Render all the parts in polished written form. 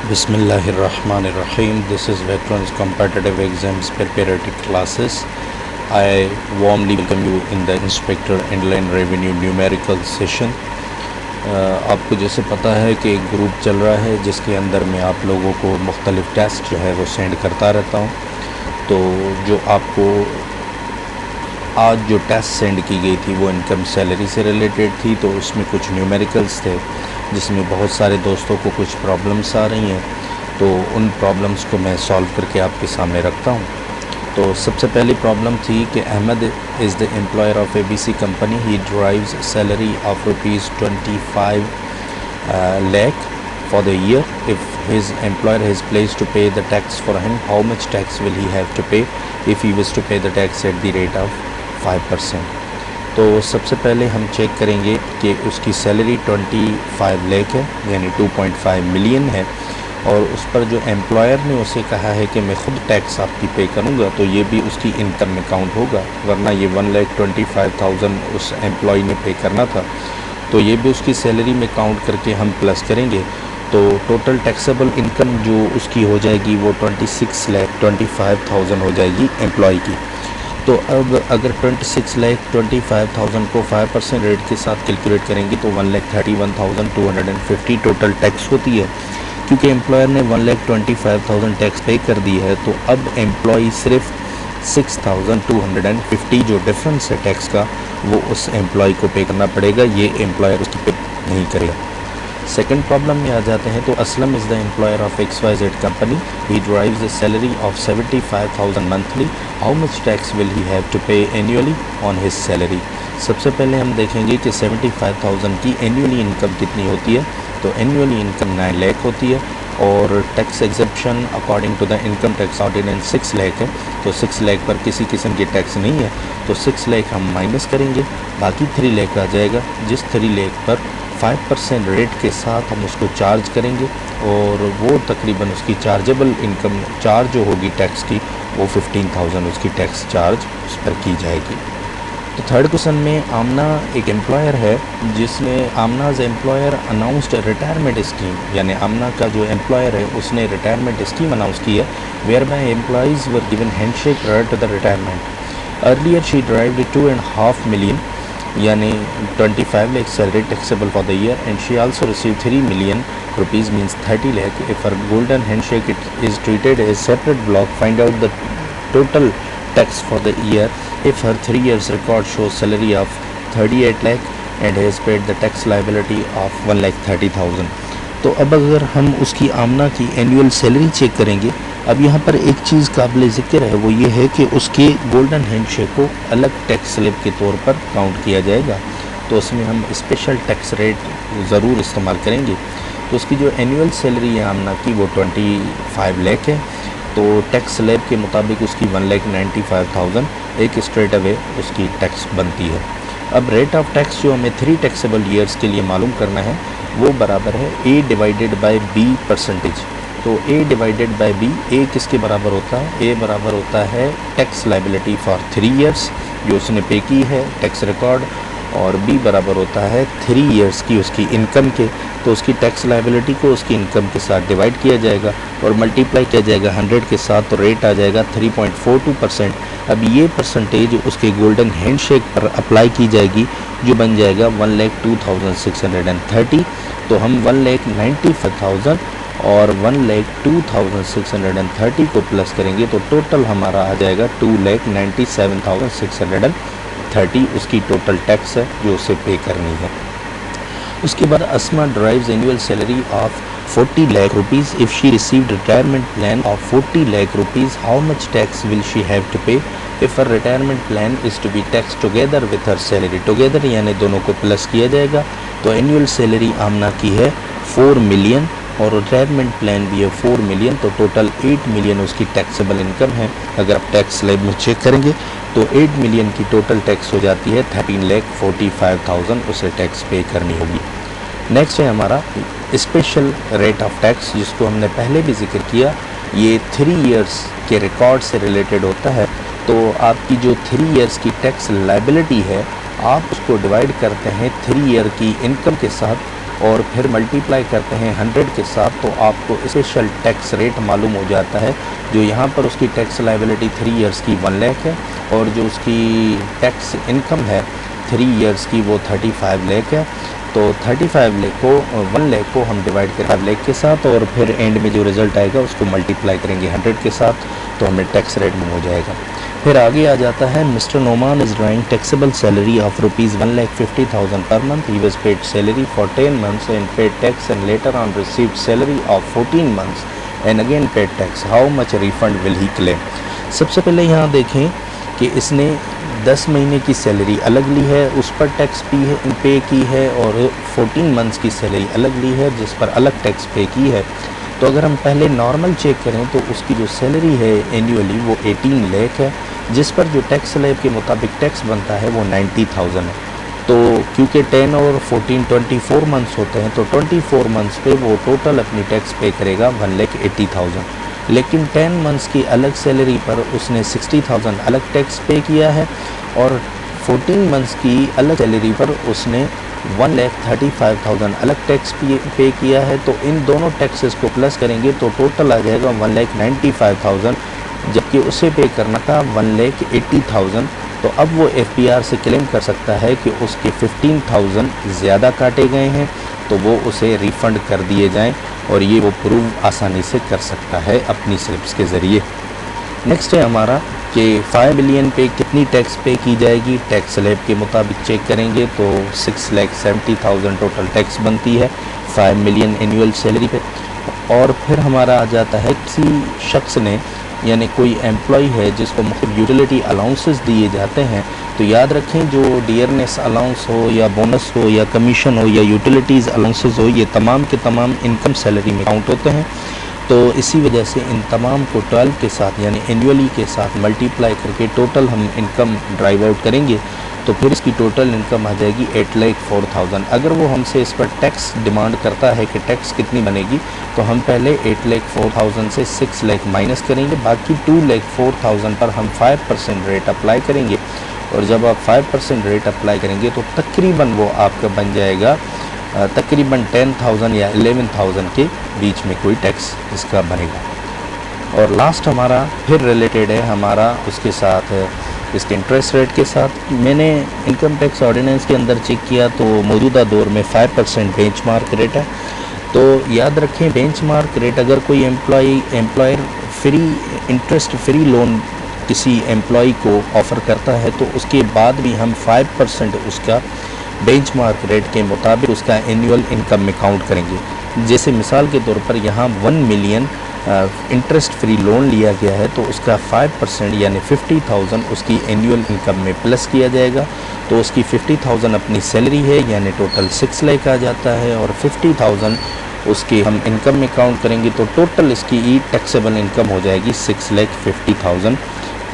Bismillahirrahmanirrahim. This is Veterans Competitive Exams Preparatory Classes. I warmly welcome you in the Inspector Inland Revenue Numerical Session. आपको जैसे पता है कि एक group चल रहा है जिसके अंदर मैं आप लोगों को मुख्तलिफ टेस्ट जो है वो सेंड करता रहता हूँ। तो जो आपको आज जो टेस्ट सेंड की गई थी वो इनकम सैलरी से रिलेटेड थी, तो उसमें कुछ न्यूमेरिकल्स थे जिसमें बहुत सारे दोस्तों को कुछ प्रॉब्लम्स आ रही हैं, तो उन प्रॉब्लम्स को मैं सॉल्व करके आपके सामने रखता हूँ। तो सबसे पहली प्रॉब्लम थी कि Ahmed is the employer of ABC company. He derives salary of ₹25 lakh for the year. If his employer has placed to pay the tax for him, how much tax will he have to pay if he was to pay the tax at the rate of 5%? तो सबसे पहले हम check करेंगे कि उसकी salary 25 lakh है, यानी 2.5 million है, और उस पर जो एम्प्लॉयर ने उसे कहा है कि मैं ख़ुद टैक्स आपकी पे करूँगा, तो ये भी उसकी इनकम में काउंट होगा, वरना ये 1,25,000 उस एम्प्लॉय ने पे करना था, तो ये भी उसकी सैलरी में काउंट करके हम प्लस करेंगे। तो टोटल टैक्सेबल इनकम जो उसकी हो जाएगी वो 26,25,000 हो जाएगी एम्प्लॉय की। तो अब अगर 26,25,000 को 5% रेट के साथ कैलकुलेट करेंगे तो 1,31,250 टोटल टैक्स होती है। क्योंकि एम्प्लॉयर ने 1,25,000 टैक्स पे कर दी है, तो अब एम्प्लॉय सिर्फ 6,250 जो डिफरेंस है टैक्स का वो उस एम्प्लॉय को पे करना पड़ेगा, ये एम्प्लॉयर उसकी पे नहीं करेगा। सेकंड प्रॉब्लम में आ जाते हैं। तो Aslam is the employer of XYZ company. He derives a salary of 75,000 monthly. How much tax will he have to pay annually on his salary? सबसे पहले हम देखेंगे कि 75,000 की एनुअली इनकम कितनी होती है। तो एनुअली इनकम 9 लाख होती है और tax exemption according to the income tax ordinance 6 lakh है, तो 6 लाख पर किसी किस्म की टैक्स नहीं है, तो 6 लाख हम माइनस करेंगे, बाकी 3 लाख आ जाएगा, जिस 3 लाख पर 5% रेट के साथ हम उसको चार्ज करेंगे और वो तकरीबन उसकी चार्जेबल इनकम चार्ज जो होगी टैक्स की वो 15,000 उसकी टैक्स चार्ज उस पर की जाएगी। तो थर्ड क्वेश्चन में आमना एक एम्प्लॉयर है जिसमें आमनाज एम्प्लॉयर अनाउंस्ड रिटायरमेंट स्कीम, यानी आमना का जो एम्प्लॉयर है उसने रिटायरमेंट स्कीम अनाउंस की है, whereby employees were given handshake prior to the retirement. Earlier she derived 2.5 million, यानी 25 lakh salary taxable for the year, and she also received 3 million rupees, means 30 lakh. If her golden handshake is treated as separate block, find out the total tax for the year if her 3 years record shows salary of 38 lakh and has paid the tax liability of 1,30,000। तो अब अगर हम उसकी आमना की annual salary check करेंगे, अब यहाँ पर एक चीज़ काबिल ज़िक्र है, वो ये है कि उसके गोल्डन हैंडशेक को अलग टैक्स स्लैब के तौर पर काउंट किया जाएगा, तो उसमें हम स्पेशल टैक्स रेट ज़रूर इस्तेमाल करेंगे। तो उसकी जो एनुअल सैलरी है आमना की वो 25 लाख है, तो टैक्स स्लैब के मुताबिक उसकी 1,95,000 एक स्ट्रेट अवे उसकी टैक्स बनती है। अब रेट ऑफ टैक्स जो हमें 3 टैक्सेबल ईयर्स के लिए मालूम करना है वो बराबर है A divided by B percentage. तो A divided by B, A किसके बराबर होता है? A बराबर होता है टैक्स लाइबिलिटी फॉर 3 इयर्स जो उसने पे की है टैक्स रिकॉर्ड, और B बराबर होता है 3 इयर्स की उसकी इनकम के। तो उसकी टैक्स लाइबिलिटी को उसकी इनकम के साथ डिवाइड किया जाएगा और मल्टीप्लाई किया जाएगा 100 के साथ, तो रेट आ जाएगा 3.42%। अब ये परसेंटेज उसके गोल्डन हैंडशेक पर अप्लाई की जाएगी जो बन जाएगा 1,02,630। तो हम 1,95,000 और 1,02,630 को प्लस करेंगे तो टोटल हमारा आ जाएगा 2,97,630 उसकी टोटल टैक्स है जो उसे पे करनी है। उसके बाद Asma drives annual salary of 40 lakh rupees. If she received retirement plan of 40 lakh rupees, how much tax will she have to pay if her retirement plan is to be taxed together with her salary? Together यानी दोनों को plus किया जाएगा। तो annual salary आमना की है 4 million और retirement plan भी है 4 मिलियन, तो टोटल 8 मिलियन उसकी टैक्सेबल इनकम है। अगर आप टैक्स स्लैब में चेक करेंगे तो 8 मिलियन की टोटल टैक्स हो जाती है 13,45,000 उसे टैक्स पे करनी होगी। नेक्स्ट है हमारा स्पेशल रेट ऑफ टैक्स, जिसको हमने पहले भी जिक्र किया, ये 3 इयर्स के रिकॉर्ड से रिलेटेड होता है। तो आपकी जो 3 इयर्स की टैक्स लाइबिलिटी है आप उसको डिवाइड करते हैं 3 ईयर की इनकम के साथ, और फिर मल्टीप्लाई करते हैं 100 के साथ, तो आपको स्पेशल टैक्स रेट मालूम हो जाता है। जो यहाँ पर उसकी टैक्स लायबिलिटी 3 इयर्स की 1 लाख है, और जो उसकी टैक्स इनकम है 3 इयर्स की वो 35 लाख है। तो 35 लाख को 1 लाख को हम डिवाइड करें 5 लाख के साथ, और फिर एंड में जो रिज़ल्ट आएगा उसको मल्टीप्लाई करेंगे 100 के साथ, तो हमें टैक्स रेट में हो जाएगा। फिर आगे आ जाता है mister Noman is drawing taxable salary of ₹1,50,000 per month. He was paid salary for 10 months and paid tax and later on received salary of 14 months and again paid tax. How much refund will he claim? सबसे पहले यहाँ देखें कि इसने 10 महीने की salary अलग ली है, उस पर टैक्स पे की है, और 14 मंथ्स की सैलरी अलग ली है जिस पर अलग टैक्स पे की है। तो अगर हम पहले नॉर्मल चेक करें तो उसकी जो सैलरी है एनुअली वो 18 लाख है, जिस पर जो टैक्स स्लैब के मुताबिक टैक्स बनता है वो 90,000 है। तो क्योंकि 10 और 14 24 मंथ्स होते हैं, तो 24 मंथ्स पे वो टोटल अपनी टैक्स पे करेगा 1,80,000। लेकिन 10 मंथ्स की अलग सैलरी पर उसने 60,000 अलग टैक्स पे किया है, और 14 मंथ्स की अलग सैलरी पर उसने 1,35,000 अलग टैक्स पे किया है। तो इन दोनों टैक्सेस को प्लस करेंगे तो टोटल आ जाएगा 1,95,000, जबकि उसे पे करना था 1,80,000। तो अब वो FBR से क्लेम कर सकता है कि उसके 15,000 ज़्यादा काटे गए हैं, तो वो उसे रिफ़ंड कर दिए जाएं, और ये वो प्रूव आसानी से कर सकता है अपनी स्लिप्स के ज़रिए। नेक्स्ट है हमारा कि 5 मिलियन पे कितनी टैक्स पे की जाएगी। टैक्स स्लैब के मुताबिक चेक करेंगे तो 6,70,000 टोटल टैक्स बनती है 5 मिलियन एनुअल सैलरी पे। और फिर हमारा आ जाता है किसी शख्स ने, यानी कोई एम्प्लॉय है जिसको मुख्तलिफ यूटिलिटी अलाउंसेस दिए जाते हैं, तो याद रखें जो डियरनेस अलाउंस हो या बोनस हो या कमीशन हो या यूटिलिटीज़ अलाउंसेस हो, ये तमाम के तमाम इनकम सैलरी में काउंट होते हैं। तो इसी वजह से इन तमाम को 12 के साथ यानी एनुअली के साथ मल्टीप्लाई करके टोटल हम इनकम ड्राइव आउट करेंगे, तो फिर इसकी टोटल इनकम आ जाएगी 8,04,000। अगर वो हमसे इस पर टैक्स डिमांड करता है कि टैक्स कितनी बनेगी, तो हम पहले 8,04,000 से 6 लाख माइनस करेंगे, बाकी 2,04,000 पर हम 5% रेट अप्लाई करेंगे। और जब आप 5% रेट अप्लाई करेंगे तो तकरीबन वो आपका बन जाएगा तकरीबन 10,000 या 11,000 के बीच में कोई टैक्स इसका बनेगा। और लास्ट हमारा फिर रिलेटेड है हमारा उसके साथ इसके इंटरेस्ट रेट के साथ। मैंने इनकम टैक्स ऑर्डिनेंस के अंदर चेक किया तो मौजूदा दौर में 5% बेंचमार्क रेट है। तो याद रखें बेंचमार्क रेट अगर कोई employer free interest free loan किसी एम्प्लॉय को ऑफ़र करता है, तो उसके बाद भी हम 5% उसका बेंचमार्क रेट के मुताबिक उसका एनुअल इनकम में काउंट करेंगे। जैसे मिसाल के तौर पर यहाँ 1 मिलियन इंटरेस्ट फ्री लोन लिया गया है, तो उसका 5% यानी 50,000 उसकी एनुअल इनकम में प्लस किया जाएगा। तो उसकी 50,000 अपनी सैलरी है, यानी टोटल 6 लाख आ जाता है, और 50,000 उसकी हम इनकम में काउंट करेंगे तो टोटल इसकी ई टैक्सेबल इनकम हो जाएगी 6,50,000।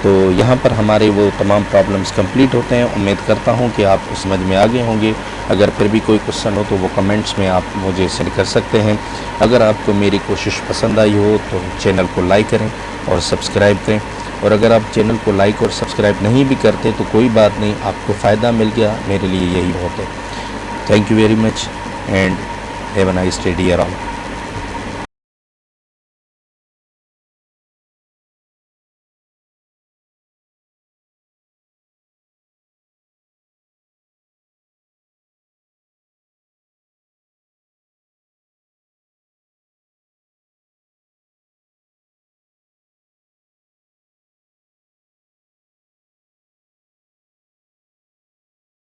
तो यहाँ पर हमारे वो तमाम प्रॉब्लम्स कंप्लीट होते हैं। उम्मीद करता हूँ कि आप समझ में आ गए होंगे। अगर फिर भी कोई क्वेश्चन हो तो वो कमेंट्स में आप मुझे सेंड कर सकते हैं। अगर आपको मेरी कोशिश पसंद आई हो तो चैनल को लाइक करें और सब्सक्राइब करें। और अगर आप चैनल को लाइक और सब्सक्राइब नहीं भी करते तो कोई बात नहीं, आपको फ़ायदा मिल गया, मेरे लिए यही बहुत है। Thank you very much and have a nice day dear all.